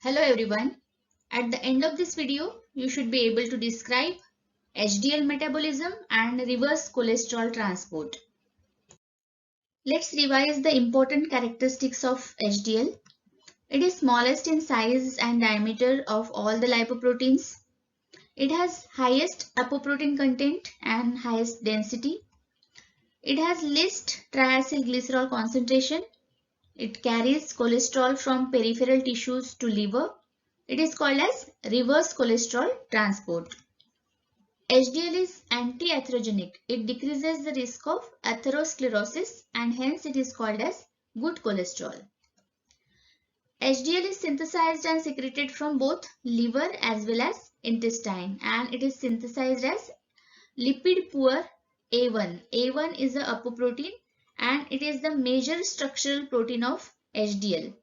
Hello everyone. At the end of this video, you should be able to describe HDL metabolism and reverse cholesterol transport. Let's revise the important characteristics of HDL. It is smallest in size and diameter of all the lipoproteins. It has highest apoprotein content and highest density. It has least triacylglycerol concentration. It carries cholesterol from peripheral tissues to liver. It is called as reverse cholesterol transport. HDL is anti-atherogenic. It decreases the risk of atherosclerosis and hence it is called as good cholesterol. HDL is synthesized and secreted from both liver as well as intestine, and it is synthesized as lipid poor A1. A1 is the apoprotein and it is the major structural protein of HDL.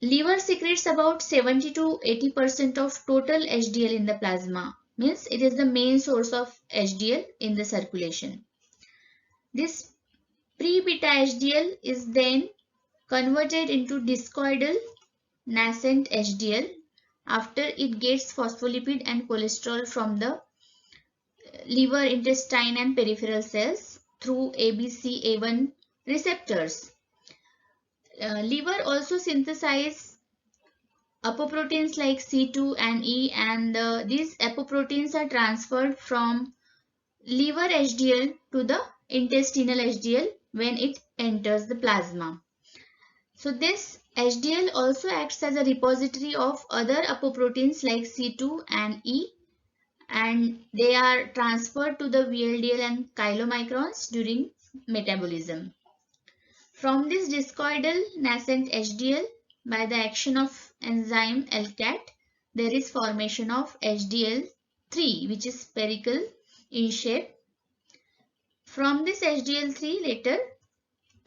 Liver secretes about 70 to 80% of total HDL in the plasma. Means it is the main source of HDL in the circulation. This pre-beta HDL is then converted into discoidal nascent HDL after it gets phospholipid and cholesterol from the liver, intestine and peripheral cells through ABCA1 receptors. Liver also synthesizes apoproteins like C2 and E, and these apoproteins are transferred from liver HDL to the intestinal HDL when it enters the plasma. So this HDL also acts as a repository of other apoproteins like C2 and E, and they are transferred to the VLDL and chylomicrons during metabolism. From this discoidal nascent HDL, by the action of enzyme LCAT, there is formation of HDL3, which is spherical in shape. From this HDL3 later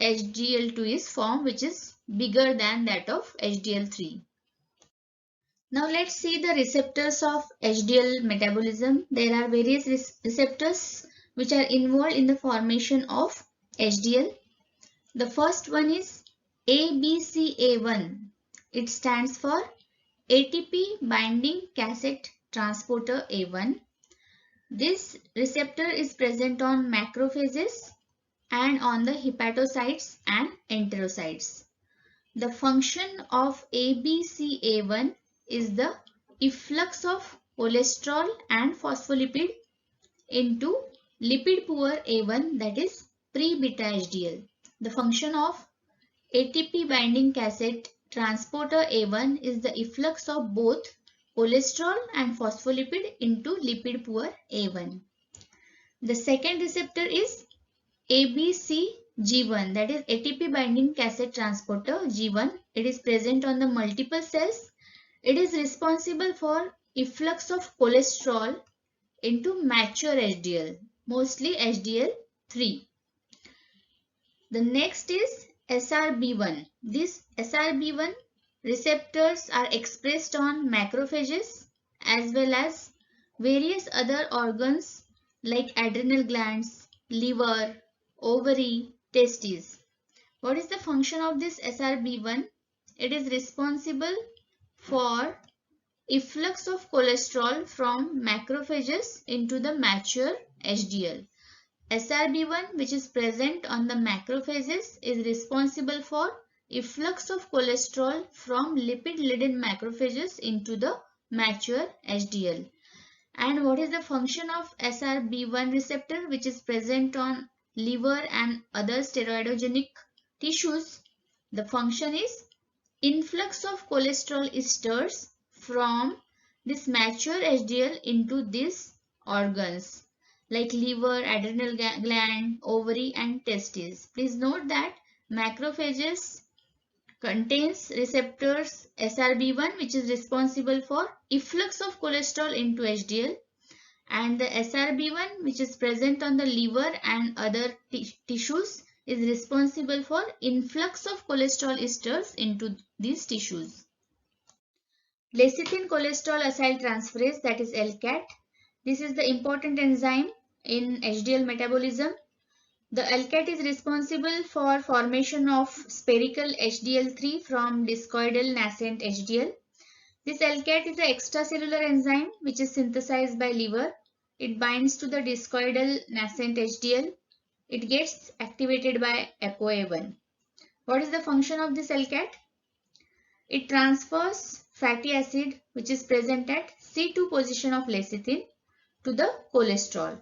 HDL2 is formed, which is bigger than that of HDL3. Now let's see the receptors of HDL metabolism. There are various receptors which are involved in the formation of HDL. The first one is ABCA1. It stands for ATP binding cassette transporter A1. This receptor is present on macrophages and on the hepatocytes and enterocytes. The function of ABCA1 is the efflux of cholesterol and phospholipid into lipid poor A1, that is pre-beta HDL. The function of ATP binding cassette transporter A1 is the efflux of both cholesterol and phospholipid into lipid poor A1. The second receptor is ABCG1, that is ATP binding cassette transporter G1. It is present on the multiple cells. It is responsible for efflux of cholesterol into mature HDL, mostly HDL3. The next is SRB1. These SRB1 receptors are expressed on macrophages as well as various other organs like adrenal glands, liver, ovary, testes. What is the function of this SRB1? It is responsible for efflux of cholesterol from macrophages into the mature HDL. SRB1, which is present on the macrophages, is responsible for efflux of cholesterol from lipid-laden macrophages into the mature HDL. And what is the function of SRB1 receptor, which is present on liver and other steroidogenic tissues? The function is influx of cholesterol esters from this mature HDL into these organs like liver, adrenal gland, ovary and testes. Please note that macrophages contains receptors SRB1, which is responsible for efflux of cholesterol into HDL, and the SRB1, which is present on the liver and other tissues, is responsible for influx of cholesterol esters into these tissues. Lecithin cholesterol acyltransferase, that is LCAT. This is the important enzyme in HDL metabolism. The alkat is responsible for formation of spherical HDL3 from discoidal nascent HDL. This alkat is an extracellular enzyme which is synthesized by liver. It binds to the discoidal nascent HDL. It gets activated by ApoA1. What is the function of this alkat? It transfers fatty acid which is present at C2 position of lecithin to the cholesterol.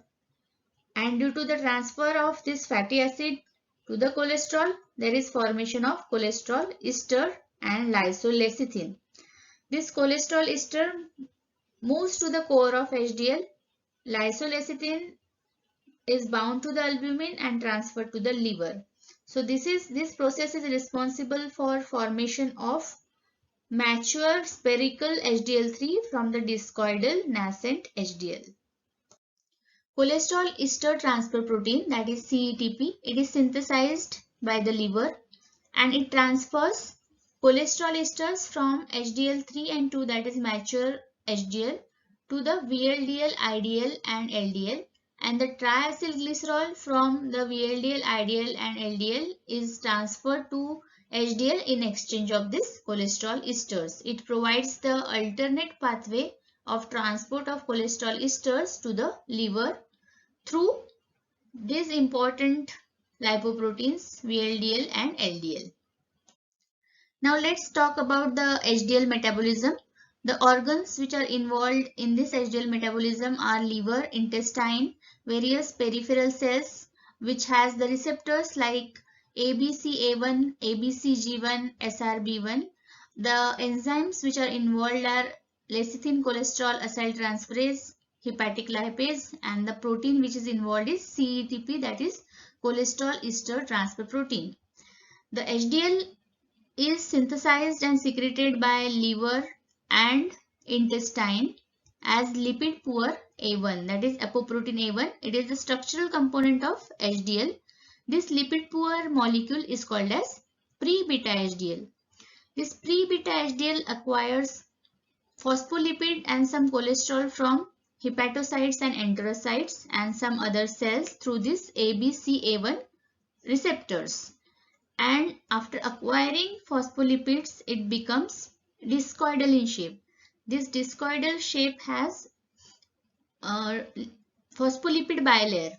And due to the transfer of this fatty acid to the cholesterol, there is formation of cholesterol ester and lysolecithin. This cholesterol ester moves to the core of HDL. Lysolecithin is bound to the albumin and transferred to the liver. So this process is responsible for formation of mature spherical HDL3 from the discoidal nascent HDL. Cholesterol ester transfer protein, that is CETP, it is synthesized by the liver and it transfers cholesterol esters from HDL3 and 2, that is mature HDL, to the VLDL, IDL and LDL, and the triacylglycerol from the VLDL, IDL and LDL is transferred to HDL in exchange of this cholesterol esters. It provides the alternate pathway of transport of cholesterol esters to the liver through these important lipoproteins VLDL and LDL. Now let's talk about the HDL metabolism. The organs which are involved in this HDL metabolism are liver, intestine, various peripheral cells which has the receptors like ABCA1, ABCG1, SRB1. The enzymes which are involved are lecithin cholesterol acyltransferase, hepatic lipase, and the protein which is involved is CETP, that is cholesterol ester transfer protein. The HDL is synthesized and secreted by liver and intestine as lipid poor A1, that is apoprotein A1. It is the structural component of HDL. This lipid poor molecule is called as pre-beta HDL. This pre-beta HDL acquires phospholipid and some cholesterol from hepatocytes and enterocytes and some other cells through this ABCA1 receptors. And after acquiring phospholipids, it becomes discoidal in shape. This discoidal shape has a phospholipid bilayer.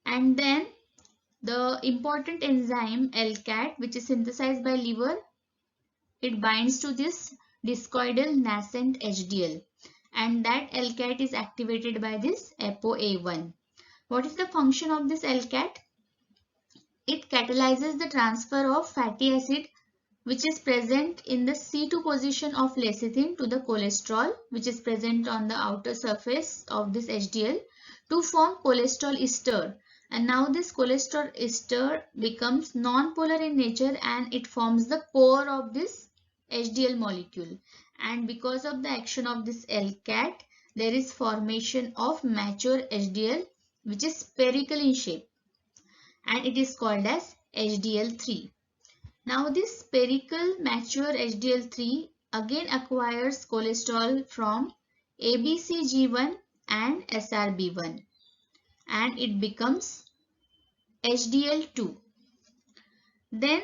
And then the important enzyme alkat, which is synthesized by liver, it binds to this discoidal nascent HDL. And that alkat is activated by this ApoA1. What is the function of this alkat? It catalyzes the transfer of fatty acid which is present in the C2 position of lecithin to the cholesterol which is present on the outer surface of this HDL to form cholesterol ester. And now this cholesterol ester becomes non-polar in nature and it forms the core of this HDL molecule. And because of the action of this alkat, there is formation of mature HDL which is spherical in shape, and it is called as HDL3. Now this spherical mature HDL3 again acquires cholesterol from ABCG1 and SRB1 and it becomes HDL2. Then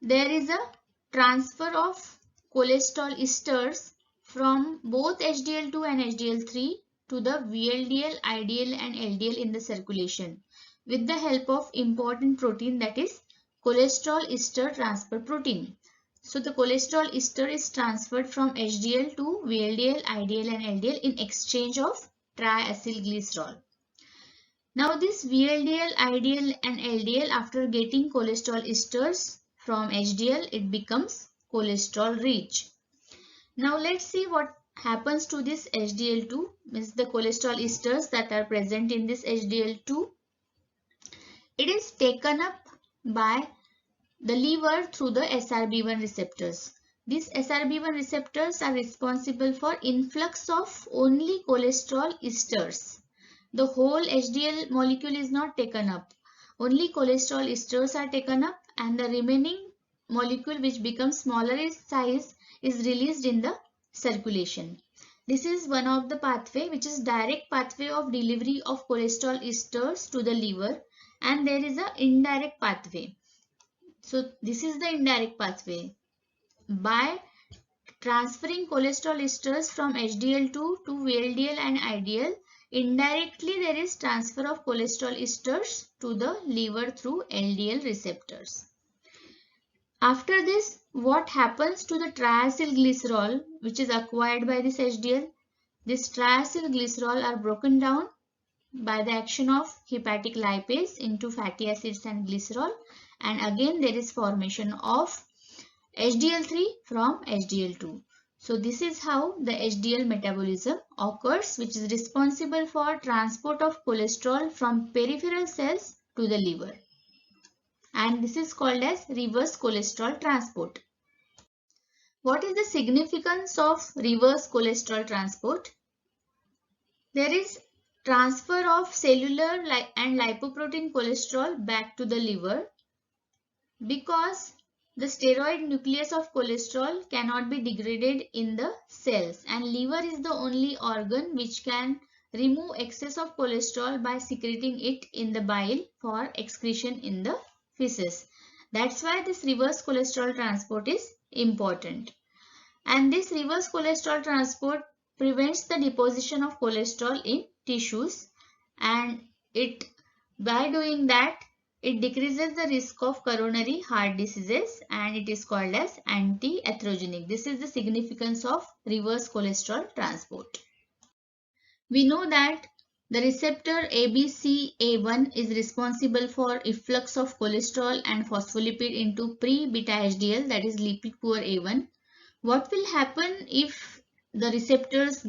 there is a transfer of cholesterol esters from both HDL2 and HDL3 to the VLDL, IDL and LDL in the circulation with the help of important protein, that is cholesterol ester transfer protein. So the cholesterol ester is transferred from HDL to VLDL, IDL and LDL in exchange of triacylglycerol. Now this VLDL, IDL and LDL, after getting cholesterol esters from HDL, it becomes cholesterol rich. Now let's see what happens to this HDL2, means the cholesterol esters that are present in this HDL2. It is taken up by the liver through the SRB1 receptors. These SRB1 receptors are responsible for influx of only cholesterol esters. The whole HDL molecule is not taken up. Only cholesterol esters are taken up and the remaining molecule, which becomes smaller in size, is released in the circulation. This is one of the pathway which is direct pathway of delivery of cholesterol esters to the liver, and there is an indirect pathway. So this is the indirect pathway. By transferring cholesterol esters from HDL2 to VLDL and IDL, indirectly there is transfer of cholesterol esters to the liver through LDL receptors. After this, what happens to the triacylglycerol which is acquired by this HDL? This triacylglycerol are broken down by the action of hepatic lipase into fatty acids and glycerol, and again there is formation of HDL3 from HDL2. So this is how the HDL metabolism occurs, which is responsible for transport of cholesterol from peripheral cells to the liver. And this is called as reverse cholesterol transport. What is the significance of reverse cholesterol transport? There is transfer of cellular and lipoprotein cholesterol back to the liver because the steroid nucleus of cholesterol cannot be degraded in the cells, and liver is the only organ which can remove excess of cholesterol by secreting it in the bile for excretion in the feces. That's why this reverse cholesterol transport is important. And this reverse cholesterol transport prevents the deposition of cholesterol in tissues, and by doing that it decreases the risk of coronary heart diseases, and it is called as anti-atherogenic. This is the significance of reverse cholesterol transport. We know that the receptor ABCA1 is responsible for efflux of cholesterol and phospholipid into pre-beta HDL, that is lipid poor A1. What will happen if the receptors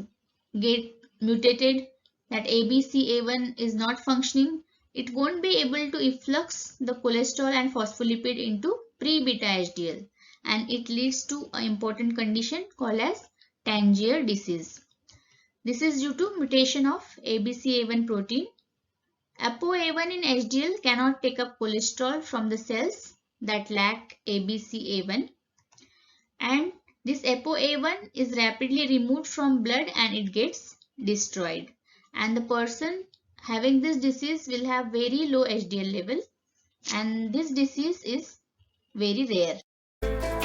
get mutated, that ABCA1 is not functioning? It won't be able to efflux the cholesterol and phospholipid into pre-beta HDL, and it leads to an important condition called as Tangier disease. This is due to mutation of ABCA1 protein. ApoA1 in HDL cannot take up cholesterol from the cells that lack ABCA1, and this ApoA1 is rapidly removed from blood and it gets destroyed. And the person having this disease will have very low HDL level, and this disease is very rare.